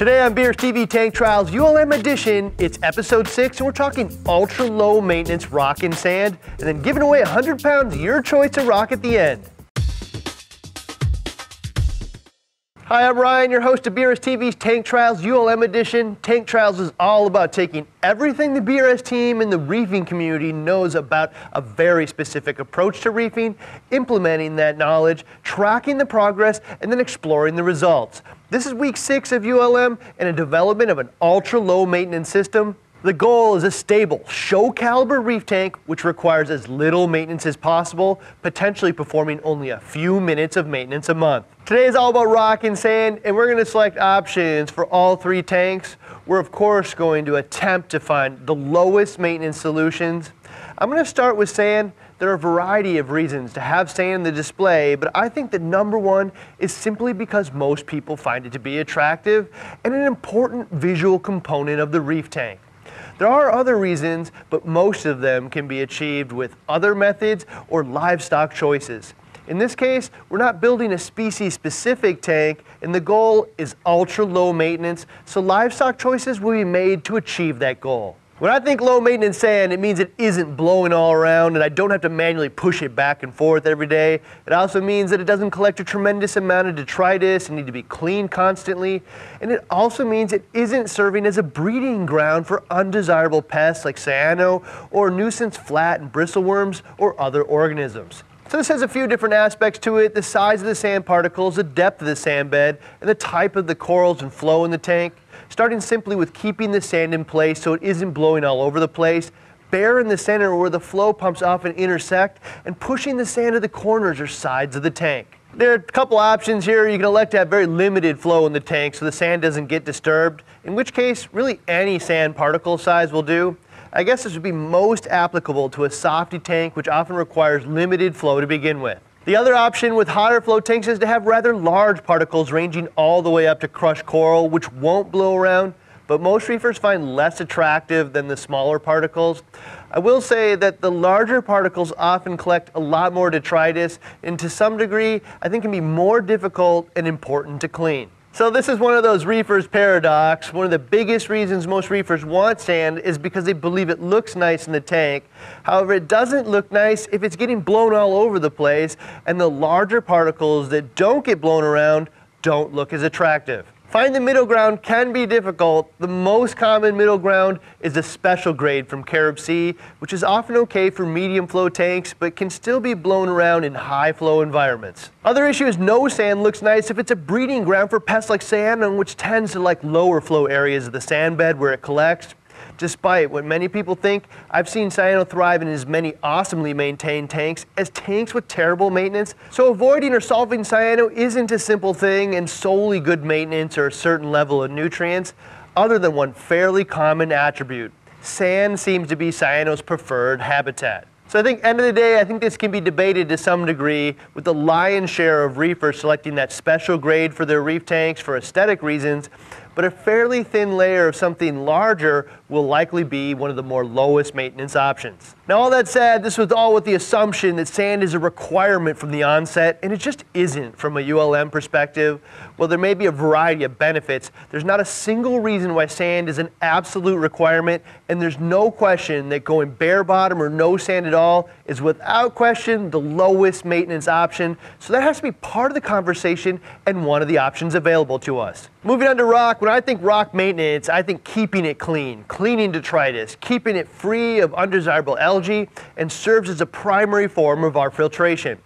Today on BRStv Tank Trials ULM Edition, it's episode 6, and we're talking ultra low maintenance rock and sand, and then giving away 100 pounds, your choice of rock at the end. Hi, I'm Ryan, your host of BRStv's Tank Trials ULM Edition. Tank Trials is all about taking everything the BRS team and the reefing community knows about a very specific approach to reefing, implementing that knowledge, tracking the progress, and then exploring the results. This is week 6 of ULM and a development of an ultra low maintenance system. The goal is a stable, show caliber reef tank which requires as little maintenance as possible, potentially performing only a few minutes of maintenance a month. Today is all about rock and sand, and we're going to select options for all 3 tanks. We're of course going to attempt to find the lowest maintenance solutions. I'm going to start with sand. There are a variety of reasons to have sand in the display, but I think that number 1 is simply because most people find it to be attractive and an important visual component of the reef tank. There are other reasons, but most of them can be achieved with other methods or livestock choices. In this case, we're not building a species-specific tank, and the goal is ultra low maintenance, so livestock choices will be made to achieve that goal. When I think low maintenance sand, it means it isn't blowing all around and I don't have to manually push it back and forth every day. It also means that it doesn't collect a tremendous amount of detritus and need to be cleaned constantly. And it also means it isn't serving as a breeding ground for undesirable pests like cyano or nuisance flat and bristleworms or other organisms. So this has a few different aspects to it: the size of the sand particles, the depth of the sand bed, and the type of the corals and flow in the tank. Starting simply with keeping the sand in place so it isn't blowing all over the place, bare in the center where the flow pumps often intersect, and pushing the sand to the corners or sides of the tank. There are a couple options here. You can elect to have very limited flow in the tank so the sand doesn't get disturbed, in which case really any sand particle size will do. I guess this would be most applicable to a softy tank, which often requires limited flow to begin with. The other option with higher flow tanks is to have rather large particles ranging all the way up to crushed coral, which won't blow around, but most reefers find less attractive than the smaller particles. I will say that the larger particles often collect a lot more detritus, and to some degree, I think can be more difficult and important to clean. So this is one of those reefers paradox. One of the biggest reasons most reefers want sand is because they believe it looks nice in the tank. However, it doesn't look nice if it's getting blown all over the place, and the larger particles that don't get blown around don't look as attractive. Finding the middle ground can be difficult. The most common middle ground is a special grade from Carib Sea, which is often okay for medium flow tanks, but can still be blown around in high flow environments. Other issue is no sand looks nice if it's a breeding ground for pests like cyano, which tends to like lower flow areas of the sand bed where it collects. Despite what many people think, I've seen cyano thrive in as many awesomely maintained tanks as tanks with terrible maintenance. So avoiding or solving cyano isn't a simple thing, and solely good maintenance or a certain level of nutrients, other than one fairly common attribute. Sand seems to be cyano's preferred habitat. So I think end of the day, I think this can be debated to some degree, with the lion's share of reefers selecting that special grade for their reef tanks for aesthetic reasons, but a fairly thin layer of something larger will likely be one of the more lowest maintenance options. Now all that said, this was all with the assumption that sand is a requirement from the onset, and it just isn't from a ULM perspective. While there may be a variety of benefits, there's not a single reason why sand is an absolute requirement, and there's no question that going bare bottom or no sand at all is without question the lowest maintenance option, so that has to be part of the conversation and one of the options available to us. Moving on to rock, when I think rock maintenance, I think keeping it clean, cleaning detritus, keeping it free of undesirable algae, and serves as a primary form of our filtration.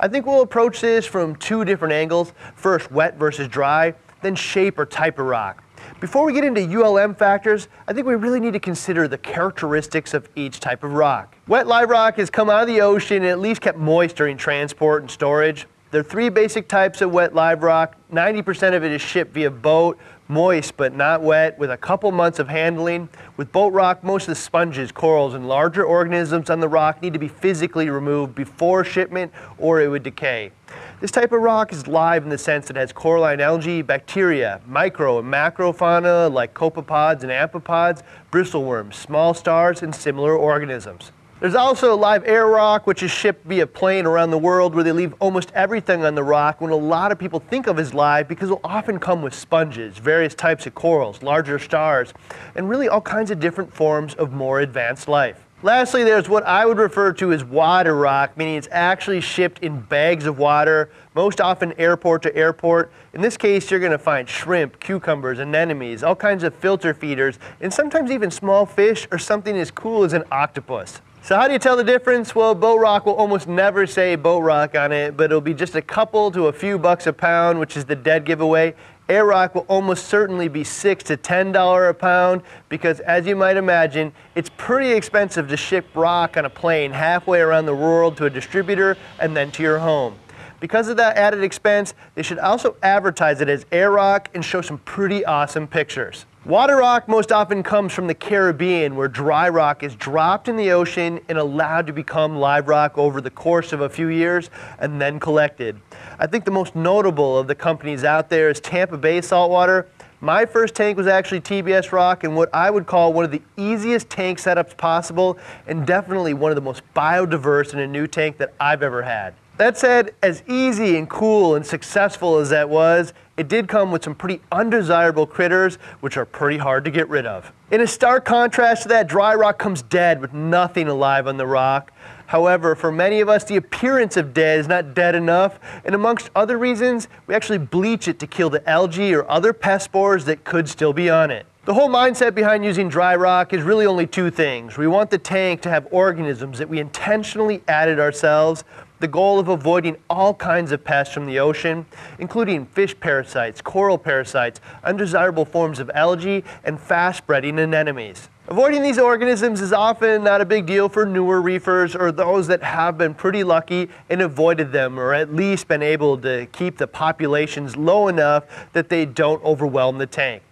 I think we'll approach this from 2 different angles. First, wet versus dry, then shape or type of rock. Before we get into ULM factors, I think we really need to consider the characteristics of each type of rock. Wet live rock has come out of the ocean and at least kept moist during transport and storage. There are 3 basic types of wet live rock. 90% of it is shipped via boat, moist but not wet, with a couple months of handling. With boat rock, most of the sponges, corals, and larger organisms on the rock need to be physically removed before shipment or it would decay. This type of rock is live in the sense that it has coralline algae, bacteria, micro and macrofauna like copepods and amphipods, bristleworms, small stars, and similar organisms. There's also live air rock, which is shipped via plane around the world, where they leave almost everything on the rock, when a lot of people think of as live because it'll often come with sponges, various types of corals, larger stars, and really all kinds of different forms of more advanced life. Lastly, there's what I would refer to as water rock, meaning it's actually shipped in bags of water, most often airport to airport. In this case, you're going to find shrimp, cucumbers, anemones, all kinds of filter feeders, and sometimes even small fish or something as cool as an octopus. So how do you tell the difference? Well, boat rock will almost never say boat rock on it, but it'll be just a couple to a few bucks a pound, which is the dead giveaway. Air rock will almost certainly be $6 to $10 a pound because, as you might imagine, it's pretty expensive to ship rock on a plane halfway around the world to a distributor and then to your home. Because of that added expense, they should also advertise it as air rock and show some pretty awesome pictures. Water rock most often comes from the Caribbean, where dry rock is dropped in the ocean and allowed to become live rock over the course of a few years and then collected. I think the most notable of the companies out there is Tampa Bay Saltwater. My first tank was actually TBS rock, and what I would call one of the easiest tank setups possible, and definitely one of the most biodiverse in a new tank that I've ever had. That said, as easy and cool and successful as that was, it did come with some pretty undesirable critters, which are pretty hard to get rid of. In a stark contrast to that, dry rock comes dead with nothing alive on the rock. However, for many of us, the appearance of dead is not dead enough, and amongst other reasons, we actually bleach it to kill the algae or other pest spores that could still be on it. The whole mindset behind using dry rock is really only two things. We want the tank to have organisms that we intentionally added ourselves, the goal of avoiding all kinds of pests from the ocean, including fish parasites, coral parasites, undesirable forms of algae, and fast-spreading anemones. Avoiding these organisms is often not a big deal for newer reefers or those that have been pretty lucky and avoided them, or at least been able to keep the populations low enough that they don't overwhelm the tank.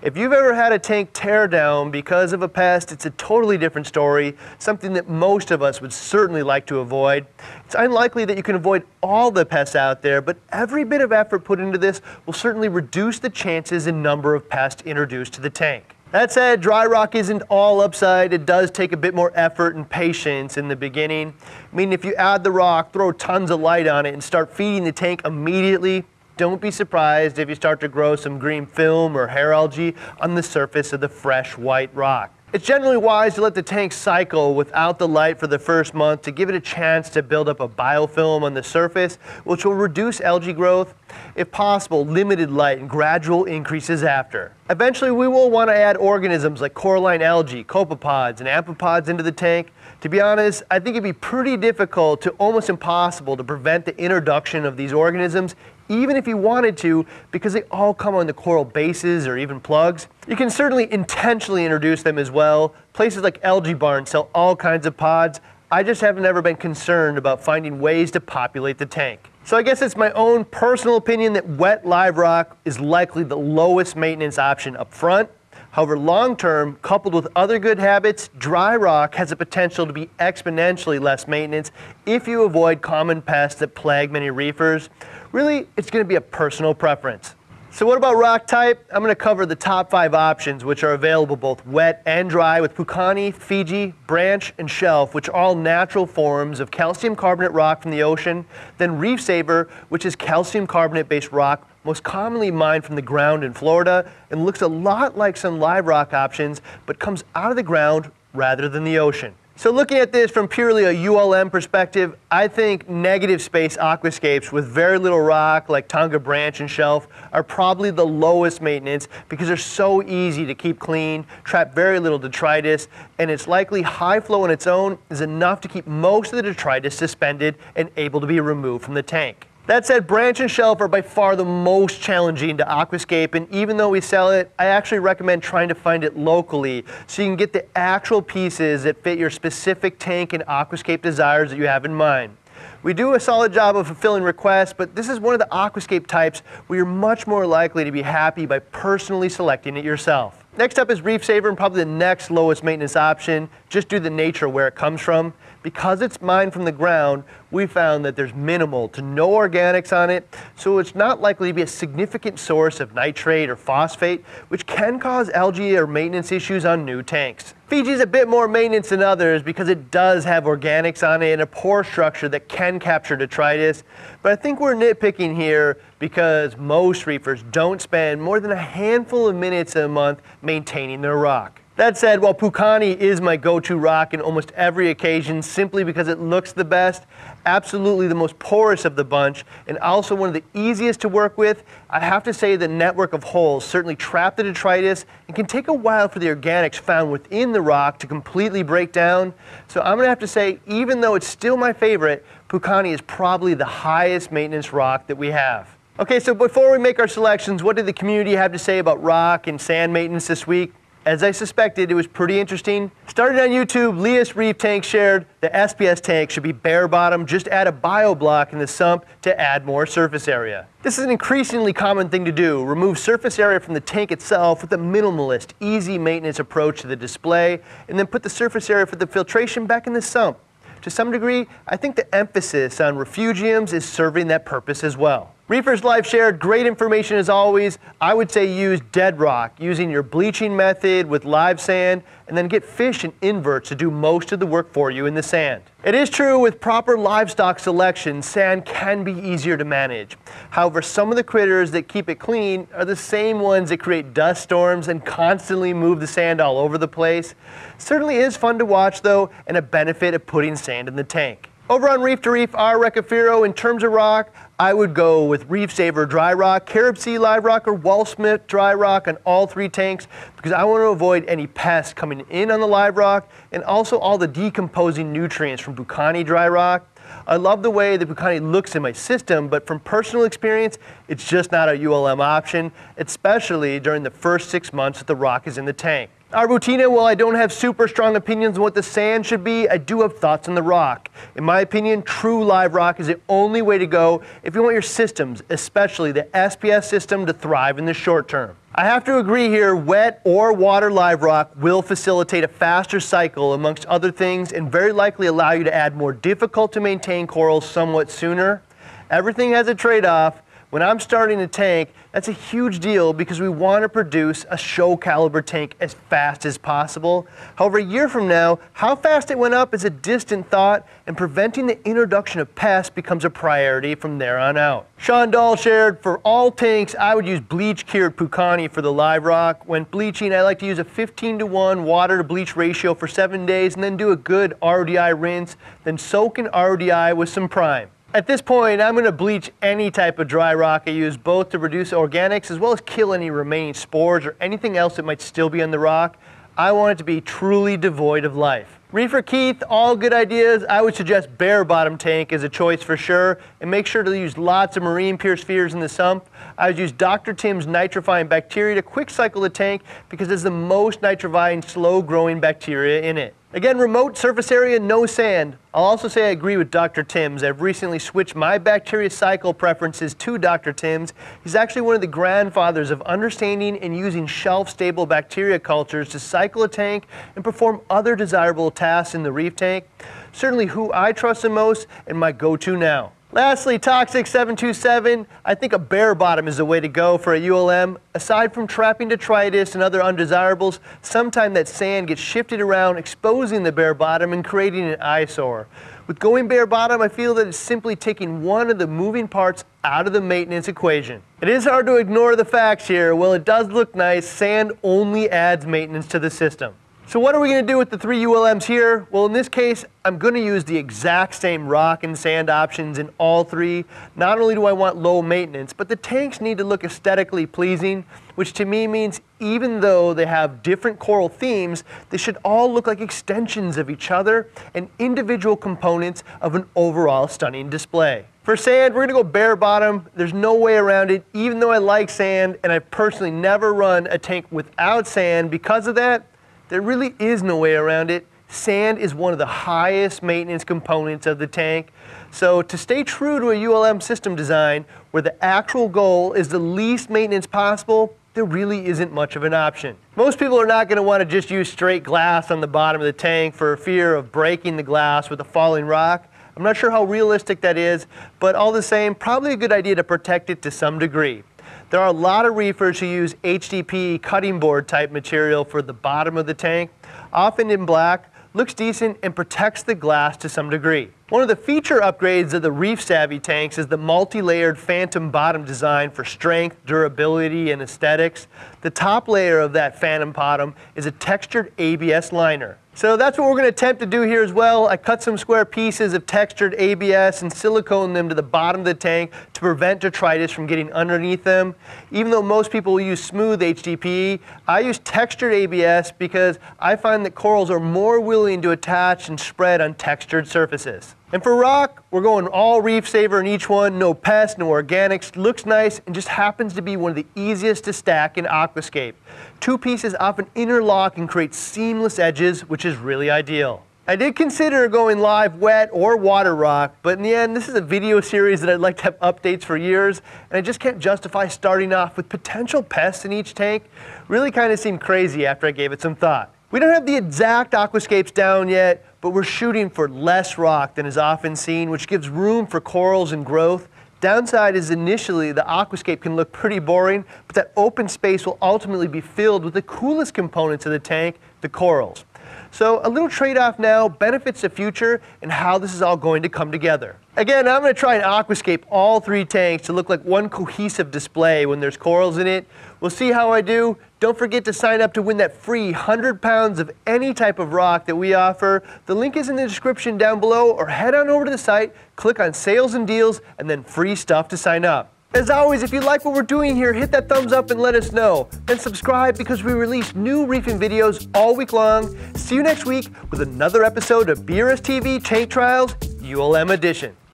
If you've ever had a tank tear down because of a pest, it's a totally different story, something that most of us would certainly like to avoid. It's unlikely that you can avoid all the pests out there, but every bit of effort put into this will certainly reduce the chances and number of pests introduced to the tank. That said, dry rock isn't all upside. It does take a bit more effort and patience in the beginning. I mean, if you add the rock, throw tons of light on it, and start feeding the tank immediately, don't be surprised if you start to grow some green film or hair algae on the surface of the fresh white rock. It's generally wise to let the tank cycle without the light for the first month to give it a chance to build up a biofilm on the surface, which will reduce algae growth. If possible, limited light and gradual increases after. Eventually, we will want to add organisms like coralline algae, copepods, and amphipods into the tank. To be honest, I think it'd be pretty difficult to almost impossible to prevent the introduction of these organisms, even if you wanted to, because they all come on the coral bases or even plugs. You can certainly intentionally introduce them as well. Places like algae barns sell all kinds of pods. I just haven't ever been concerned about finding ways to populate the tank. So I guess it's my own personal opinion that wet live rock is likely the lowest maintenance option up front. However, long term, coupled with other good habits, dry rock has the potential to be exponentially less maintenance if you avoid common pests that plague many reefers. Really, it's going to be a personal preference. So what about rock type? I'm going to cover the top 5 options, which are available both wet and dry, with Pukani, Fiji, Branch, and Shelf, which are all natural forms of calcium carbonate rock from the ocean. Then Reef Saver, which is calcium carbonate-based rock, most commonly mined from the ground in Florida, and looks a lot like some live rock options, but comes out of the ground rather than the ocean. So looking at this from purely a ULM perspective, I think negative space aquascapes with very little rock like Tonga, Branch, and Shelf are probably the lowest maintenance because they're so easy to keep clean, trap very little detritus, and it's likely high flow on its own is enough to keep most of the detritus suspended and able to be removed from the tank. That said, Branch and Shelf are by far the most challenging to aquascape, and even though we sell it, I actually recommend trying to find it locally so you can get the actual pieces that fit your specific tank and aquascape desires that you have in mind. We do a solid job of fulfilling requests, but this is one of the aquascape types where you're much more likely to be happy by personally selecting it yourself. Next up is Reef Saver, and probably the next lowest maintenance option, just due to the nature of where it comes from. Because it's mined from the ground, we found that there's minimal to no organics on it, so it's not likely to be a significant source of nitrate or phosphate, which can cause algae or maintenance issues on new tanks. Fiji's a bit more maintenance than others because it does have organics on it and a pore structure that can capture detritus, but I think we're nitpicking here because most reefers don't spend more than a handful of minutes a month maintaining their rock. That said, while Pukani is my go-to rock in almost every occasion simply because it looks the best, absolutely the most porous of the bunch, and also one of the easiest to work with, I have to say the network of holes certainly trap the detritus and can take a while for the organics found within the rock to completely break down. So I'm going to have to say, even though it's still my favorite, Pukani is probably the highest maintenance rock that we have. Okay, so before we make our selections, what did the community have to say about rock and sand maintenance this week? As I suspected, it was pretty interesting. Starting on YouTube, Leah's Reef Tank shared the SPS tank should be bare bottom, just add a bio block in the sump to add more surface area. This is an increasingly common thing to do, remove surface area from the tank itself with a minimalist, easy maintenance approach to the display, and then put the surface area for the filtration back in the sump. To some degree, I think the emphasis on refugiums is serving that purpose as well. Reefers Live shared great information as always. I would say use dead rock, using your bleaching method with live sand, and then get fish and inverts to do most of the work for you in the sand. It is true with proper livestock selection, sand can be easier to manage. However, some of the critters that keep it clean are the same ones that create dust storms and constantly move the sand all over the place. Certainly is fun to watch though, and a benefit of putting sand in the tank. Over on Reef to Reef, our Recafiro, in terms of rock, I would go with Reef Saver dry rock, Carib Sea live rock, or Wallsmith dry rock on all three tanks because I want to avoid any pests coming in on the live rock and also all the decomposing nutrients from Pukani dry rock. I love the way the Pukani looks in my system, but from personal experience, it's just not a ULM option, especially during the first 6 months that the rock is in the tank. Arbutina, while I don't have super strong opinions on what the sand should be, I do have thoughts on the rock. In my opinion, true live rock is the only way to go if you want your systems, especially the SPS system, to thrive in the short term. I have to agree here, wet or water live rock will facilitate a faster cycle amongst other things and very likely allow you to add more difficult to maintain corals somewhat sooner. Everything has a trade-off. When I'm starting a tank, that's a huge deal because we want to produce a show caliber tank as fast as possible. However, a year from now, how fast it went up is a distant thought, and preventing the introduction of pests becomes a priority from there on out. Sean Dahl shared, for all tanks, I would use bleach cured Pukani for the live rock. When bleaching, I like to use a 15:1 water to bleach ratio for 7 days and then do a good RODI rinse, then soak in RODI with some prime. At this point, I'm going to bleach any type of dry rock I use, both to reduce organics as well as kill any remaining spores or anything else that might still be on the rock. I want it to be truly devoid of life. Reefer Keith, all good ideas. I would suggest bare bottom tank as a choice for sure, and make sure to use lots of marine pure spheres in the sump. I would use Dr. Tim's nitrifying bacteria to quick cycle the tank because it's the most nitrifying, slow growing bacteria in it. Again, remote surface area, no sand. I'll also say I agree with Dr. Tim's. I've recently switched my bacteria cycle preferences to Dr. Tim's. He's actually one of the grandfathers of understanding and using shelf-stable bacteria cultures to cycle a tank and perform other desirable tasks in the reef tank. Certainly who I trust the most and my go-to now. Lastly, Toxic 727, I think a bare bottom is the way to go for a ULM. Aside from trapping detritus and other undesirables, sometimes that sand gets shifted around, exposing the bare bottom and creating an eyesore. With going bare bottom, I feel that it's simply taking one of the moving parts out of the maintenance equation. It is hard to ignore the facts here. While it does look nice, sand only adds maintenance to the system. So what are we going to do with the 3 ULMs here? Well, in this case, I'm going to use the exact same rock and sand options in all 3. Not only do I want low maintenance, but the tanks need to look aesthetically pleasing, which to me means even though they have different coral themes, they should all look like extensions of each other and individual components of an overall stunning display. For sand, we're going to go bare bottom. There's no way around it, even though I like sand, and I've personally never run a tank without sand. Because of that, there really is no way around it. Sand is one of the highest maintenance components of the tank. So to stay true to a ULM system design where the actual goal is the least maintenance possible, there really isn't much of an option. Most people are not going to want to just use straight glass on the bottom of the tank for fear of breaking the glass with a falling rock. I'm not sure how realistic that is, but all the same, probably a good idea to protect it to some degree. There are a lot of reefers who use HDPE cutting board type material for the bottom of the tank, often in black, looks decent and protects the glass to some degree. One of the feature upgrades of the Reef Savvy tanks is the multi-layered phantom bottom design for strength, durability, and aesthetics. The top layer of that phantom bottom is a textured ABS liner. So that's what we're going to attempt to do here as well. I cut some square pieces of textured ABS and silicone them to the bottom of the tank to prevent detritus from getting underneath them. Even though most people will use smooth HDPE, I use textured ABS because I find that corals are more willing to attach and spread on textured surfaces. And for rock, we're going all Reef Saver in each one, no pests, no organics, looks nice, and just happens to be one of the easiest to stack in aquascape. Two pieces often interlock and create seamless edges, which is really ideal. I did consider going live wet or water rock, but in the end, this is a video series that I'd like to have updates for years, and I just can't justify starting off with potential pests in each tank. Really kind of seemed crazy after I gave it some thought. We don't have the exact aquascapes down yet, but we're shooting for less rock than is often seen, which gives room for corals and growth. Downside is initially the aquascape can look pretty boring, but that open space will ultimately be filled with the coolest components of the tank, the corals. So a little trade-off now benefits the future and how this is all going to come together. Again, I'm going to try and aquascape all three tanks to look like one cohesive display when there's corals in it. We'll see how I do. Don't forget to sign up to win that free 100 pounds of any type of rock that we offer. The link is in the description down below, or head on over to the site, click on sales and deals, and then free stuff to sign up. As always, if you like what we're doing here, hit that thumbs up and let us know. And subscribe because we release new reefing videos all week long. See you next week with another episode of BRStv Tank Trials ULM Edition.